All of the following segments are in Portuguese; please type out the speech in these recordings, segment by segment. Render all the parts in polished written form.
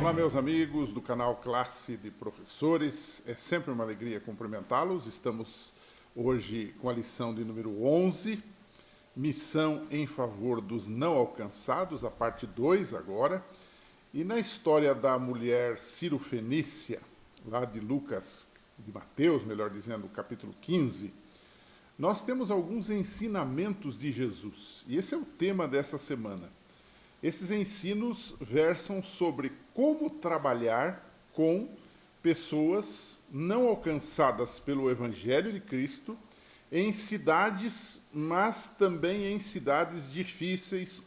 Olá, meus amigos do canal Classe de Professores. É sempre uma alegria cumprimentá-los. Estamos hoje com a lição de número 11, Missão em Favor dos Não Alcançados, a parte 2 agora. E na história da mulher Cirofenícia, lá de Lucas, de Mateus, melhor dizendo, capítulo 15, nós temos alguns ensinamentos de Jesus. E esse é o tema dessa semana. Esses ensinos versam sobre como trabalhar com pessoas não alcançadas pelo Evangelho de Cristo em cidades, mas também em cidades difíceis,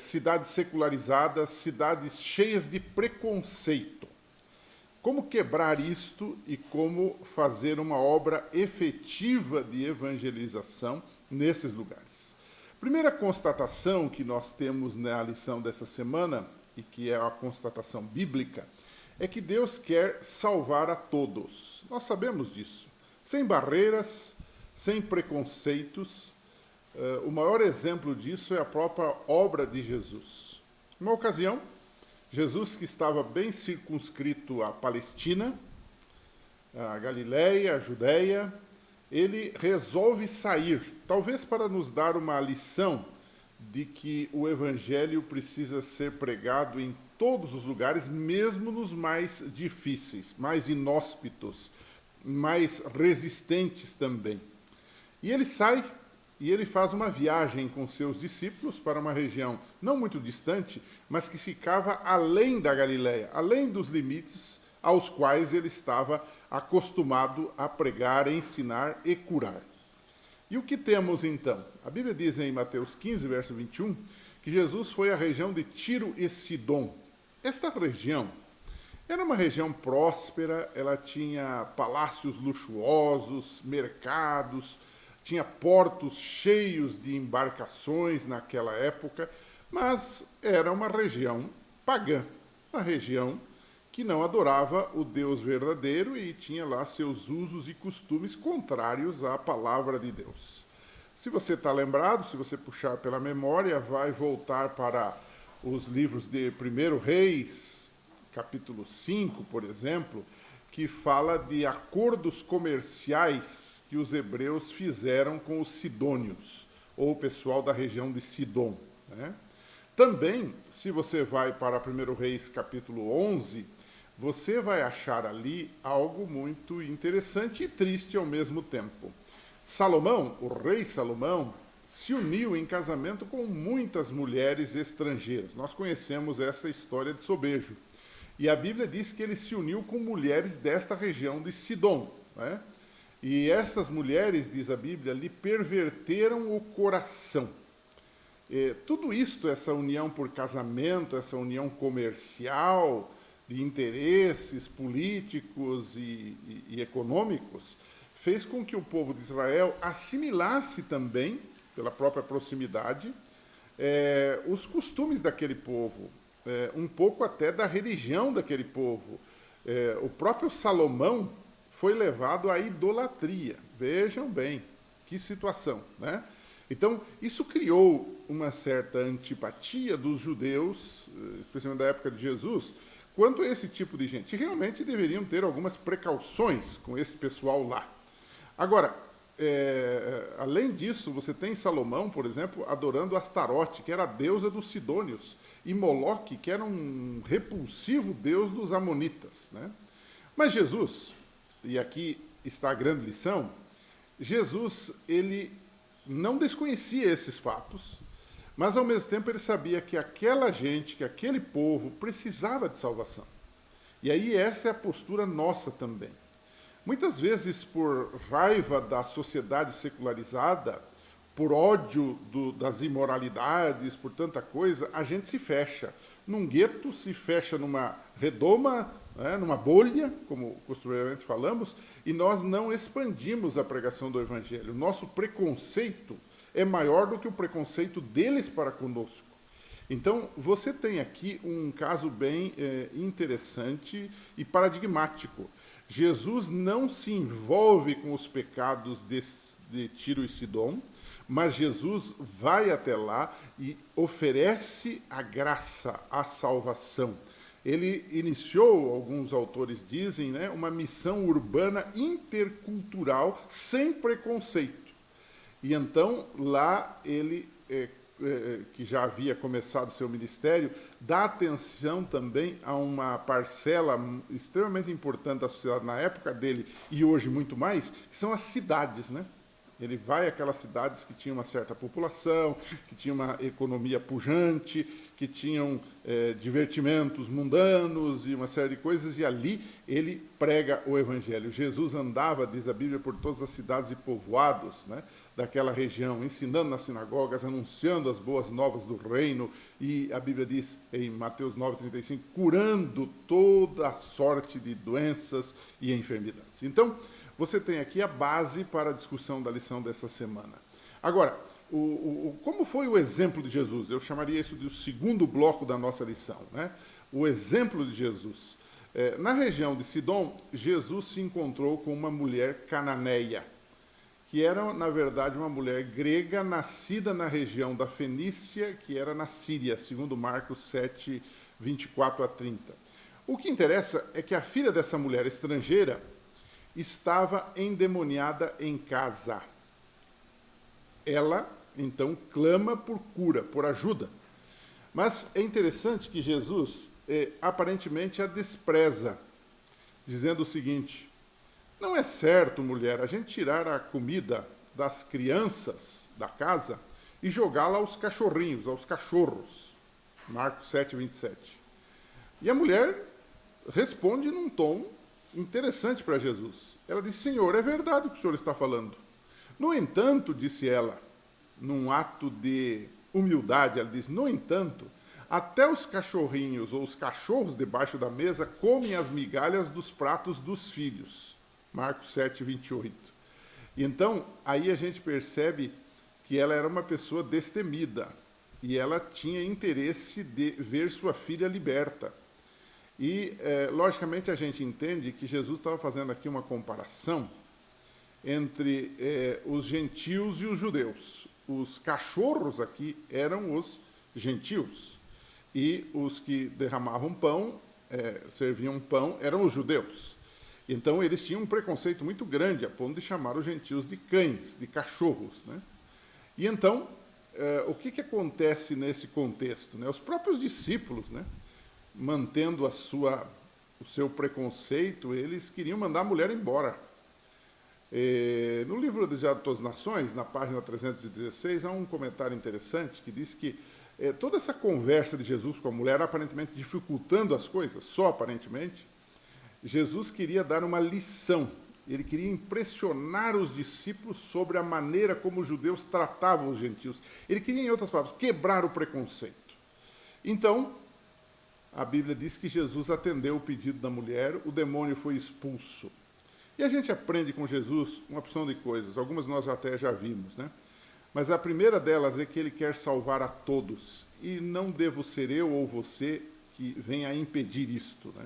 cidades secularizadas, cidades cheias de preconceito. Como quebrar isto e como fazer uma obra efetiva de evangelização nesses lugares. Primeira constatação que nós temos na lição dessa semana, e que é a constatação bíblica, é que Deus quer salvar a todos. Nós sabemos disso. Sem barreiras, sem preconceitos. O maior exemplo disso é a própria obra de Jesus. Uma ocasião, Jesus, que estava bem circunscrito à Palestina, à Galiléia, à Judéia, ele resolve sair, talvez para nos dar uma lição de que o Evangelho precisa ser pregado em todos os lugares, mesmo nos mais difíceis, mais inóspitos, mais resistentes também. E ele sai e ele faz uma viagem com seus discípulos para uma região não muito distante, mas que ficava além da Galiléia, além dos limites aos quais ele estava acostumado a pregar, ensinar e curar. E o que temos então? A Bíblia diz em Mateus 15, verso 21, que Jesus foi à região de Tiro e Sidom. Esta região era uma região próspera, ela tinha palácios luxuosos, mercados, tinha portos cheios de embarcações naquela época, mas era uma região pagã, uma região que não adorava o Deus verdadeiro e tinha lá seus usos e costumes contrários à palavra de Deus. Se você está lembrado, se você puxar pela memória, vai voltar para os livros de 1 Reis, capítulo 5, por exemplo, que fala de acordos comerciais que os hebreus fizeram com os sidônios, ou o pessoal da região de Sidom, né? Também, se você vai para 1 Reis, capítulo 11, você vai achar ali algo muito interessante e triste ao mesmo tempo. Salomão, o rei Salomão, se uniu em casamento com muitas mulheres estrangeiras. Nós conhecemos essa história de sobejo. E a Bíblia diz que ele se uniu com mulheres desta região de Sidom, né? E essas mulheres, diz a Bíblia, lhe perverteram o coração. Tudo isto, essa união por casamento, essa união comercial, de interesses políticos e econômicos, fez com que o povo de Israel assimilasse também, pela própria proximidade, os costumes daquele povo, um pouco até da religião daquele povo. O próprio Salomão foi levado à idolatria. Vejam bem, que situação, né? Então, isso criou uma certa antipatia dos judeus, especialmente da época de Jesus, quanto a esse tipo de gente. Realmente deveriam ter algumas precauções com esse pessoal lá. Agora, além disso, você tem Salomão, por exemplo, adorando Astarote, que era a deusa dos sidônios, e Moloque, que era um repulsivo deus dos amonitas, né? Mas Jesus, e aqui está a grande lição, Jesus, ele não desconhecia esses fatos, mas ao mesmo tempo ele sabia que aquela gente, que aquele povo precisava de salvação. E aí essa é a postura nossa também. Muitas vezes, por raiva da sociedade secularizada, por ódio das imoralidades, por tanta coisa, a gente se fecha num gueto, se fecha numa redoma, né, numa bolha, como costumeiramente falamos, e nós não expandimos a pregação do Evangelho. O nosso preconceito é maior do que o preconceito deles para conosco. Então, você tem aqui um caso bem interessante e paradigmático. Jesus não se envolve com os pecados de Tiro e Sidom, mas Jesus vai até lá e oferece a graça, a salvação. ele iniciou, alguns autores dizem, né, uma missão urbana intercultural sem preconceito. E então, lá ele, que já havia começado seu ministério, dá atenção também a uma parcela extremamente importante da sociedade na época dele, e hoje muito mais, que são as cidades, né? Ele vai àquelas cidades que tinham uma certa população, que tinham uma economia pujante, que tinham divertimentos mundanos e uma série de coisas, e ali ele prega o Evangelho. Jesus andava, diz a Bíblia, por todas as cidades e povoados, né, daquela região, ensinando nas sinagogas, anunciando as boas novas do reino, e a Bíblia diz em Mateus 9,35, curando toda sorte de doenças e enfermidades. Então, você tem aqui a base para a discussão da lição dessa semana. Agora, como foi o exemplo de Jesus? Eu chamaria isso de o segundo bloco da nossa lição, né? O exemplo de Jesus. Na região de Sidom, Jesus se encontrou com uma mulher cananeia, que era, na verdade, uma mulher grega nascida na região da Fenícia, que era na Síria, segundo Marcos 7, 24 a 30. O que interessa é que a filha dessa mulher estrangeira estava endemoniada em casa. Ela, então, clama por cura, por ajuda. Mas é interessante que Jesus, aparentemente, a despreza, dizendo o seguinte: não é certo, mulher, a gente tirar a comida das crianças da casa e jogá-la aos cachorrinhos, aos cachorros. Marcos 7, 27. E a mulher responde num tom interessante para Jesus. Ela disse: Senhor, é verdade o que o senhor está falando. No entanto, disse ela, num ato de humildade, ela disse: no entanto, até os cachorrinhos ou os cachorros debaixo da mesa comem as migalhas dos pratos dos filhos. Marcos 7, 28. E então, aí a gente percebe que ela era uma pessoa destemida e ela tinha interesse de ver sua filha liberta. E, logicamente, a gente entende que Jesus estava fazendo aqui uma comparação entre os gentios e os judeus. Os cachorros aqui eram os gentios, e os que derramavam pão, serviam pão, eram os judeus. Então, eles tinham um preconceito muito grande, a ponto de chamar os gentios de cães, de cachorros, né? E então, o que acontece nesse contexto, né? Os próprios discípulos, né, mantendo o seu preconceito, eles queriam mandar a mulher embora. No livro Desejado de Todas as Nações, na página 316, há um comentário interessante que diz que toda essa conversa de Jesus com a mulher, aparentemente dificultando as coisas, só aparentemente, Jesus queria dar uma lição. Ele queria impressionar os discípulos sobre a maneira como os judeus tratavam os gentios. Ele queria, em outras palavras, quebrar o preconceito. Então, a Bíblia diz que Jesus atendeu o pedido da mulher, o demônio foi expulso. E a gente aprende com Jesus uma opção de coisas, algumas nós até já vimos, né? Mas a primeira delas é que ele quer salvar a todos, e não devo ser eu ou você que venha a impedir isto, né?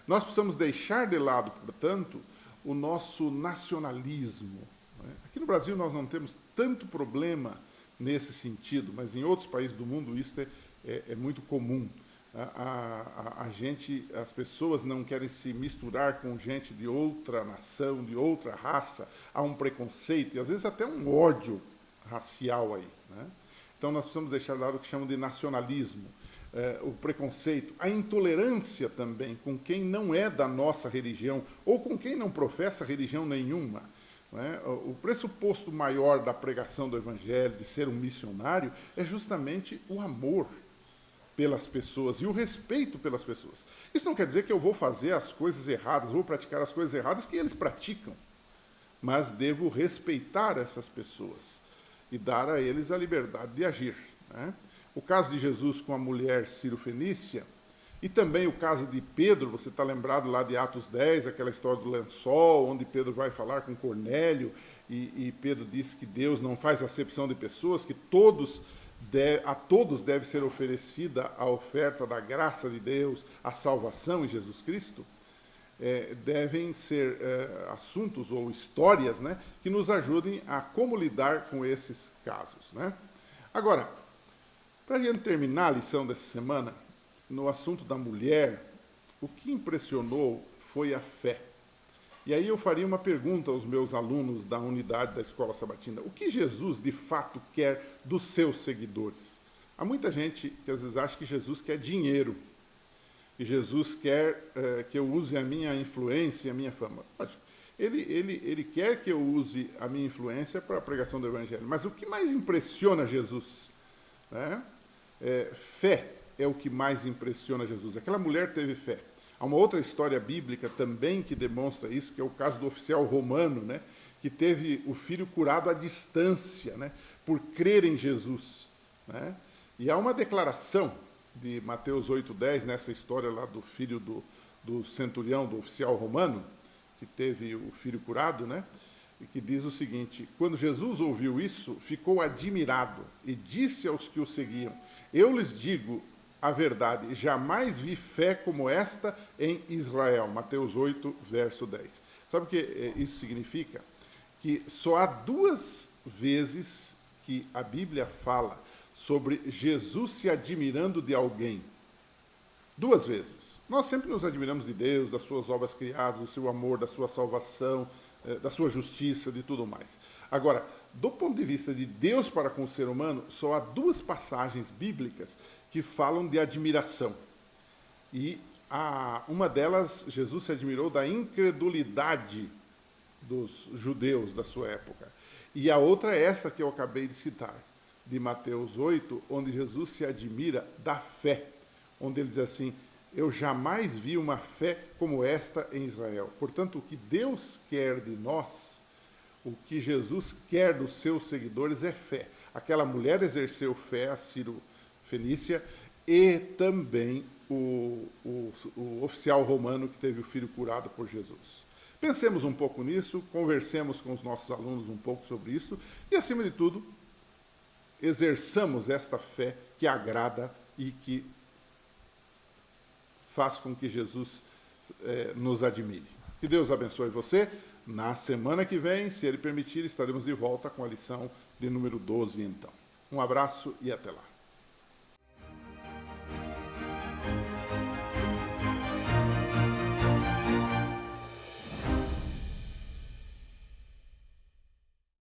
Nós precisamos deixar de lado, portanto, o nosso nacionalismo, né? Aqui no Brasil nós não temos tanto problema nesse sentido, mas em outros países do mundo isso é muito comum. As pessoas não querem se misturar com gente de outra nação, de outra raça, há um preconceito e às vezes até um ódio racial aí, né? Então nós precisamos deixar de lado o que chamam de nacionalismo, o preconceito, a intolerância também com quem não é da nossa religião ou com quem não professa religião nenhuma, né? O pressuposto maior da pregação do Evangelho, de ser um missionário, é justamente o amor pelas pessoas e o respeito pelas pessoas. Isso não quer dizer que eu vou fazer as coisas erradas, vou praticar as coisas erradas que eles praticam, mas devo respeitar essas pessoas e dar a eles a liberdade de agir, né? O caso de Jesus com a mulher Sírio-Fenícia, e também o caso de Pedro, você está lembrado lá de Atos 10, aquela história do lençol, onde Pedro vai falar com Cornélio, e Pedro diz que Deus não faz acepção de pessoas, que a todos deve ser oferecida a oferta da graça de Deus, a salvação em Jesus Cristo. Devem ser assuntos ou histórias, né, que nos ajudem a como lidar com esses casos, né? Agora, para a gente terminar a lição dessa semana, no assunto da mulher, o que impressionou foi a fé. E aí eu faria uma pergunta aos meus alunos da unidade da Escola Sabatina. O que Jesus, de fato, quer dos seus seguidores? Há muita gente que às vezes acha que Jesus quer dinheiro. E Jesus quer que eu use a minha influência, a minha fama. Ele quer que eu use a minha influência para a pregação do Evangelho. Mas o que mais impressiona Jesus? Fé é o que mais impressiona Jesus. Aquela mulher teve fé. Há uma outra história bíblica também que demonstra isso, que é o caso do oficial romano, né, que teve o filho curado à distância, né, por crer em Jesus. Né? E há uma declaração de Mateus 8,10, nessa história lá do filho do centurião, do oficial romano, que teve o filho curado, né? E que diz o seguinte: quando Jesus ouviu isso, ficou admirado e disse aos que o seguiam: eu lhes digo a verdade, jamais vi fé como esta em Israel. Mateus 8, verso 10. Sabe o que isso significa? Que só há 2 vezes que a Bíblia fala sobre Jesus se admirando de alguém. 2 vezes. Nós sempre nos admiramos de Deus, das suas obras criadas, do seu amor, da sua salvação, da sua justiça, de tudo mais. Agora, do ponto de vista de Deus para com o ser humano, só há 2 passagens bíblicas que falam de admiração. E uma delas, Jesus se admirou da incredulidade dos judeus da sua época. E a outra é essa que eu acabei de citar, de Mateus 8, onde Jesus se admira da fé, onde ele diz assim: eu jamais vi uma fé como esta em Israel. Portanto, o que Deus quer de nós, o que Jesus quer dos seus seguidores é fé. Aquela mulher exerceu fé, a Ciro Fenícia, e também o oficial romano que teve o filho curado por Jesus. Pensemos um pouco nisso, conversemos com os nossos alunos um pouco sobre isso e, acima de tudo, exerçamos esta fé que agrada e que faz com que Jesus nos admire. Que Deus abençoe você. Na semana que vem, se Ele permitir, estaremos de volta com a lição de número 12, então. Um abraço e até lá.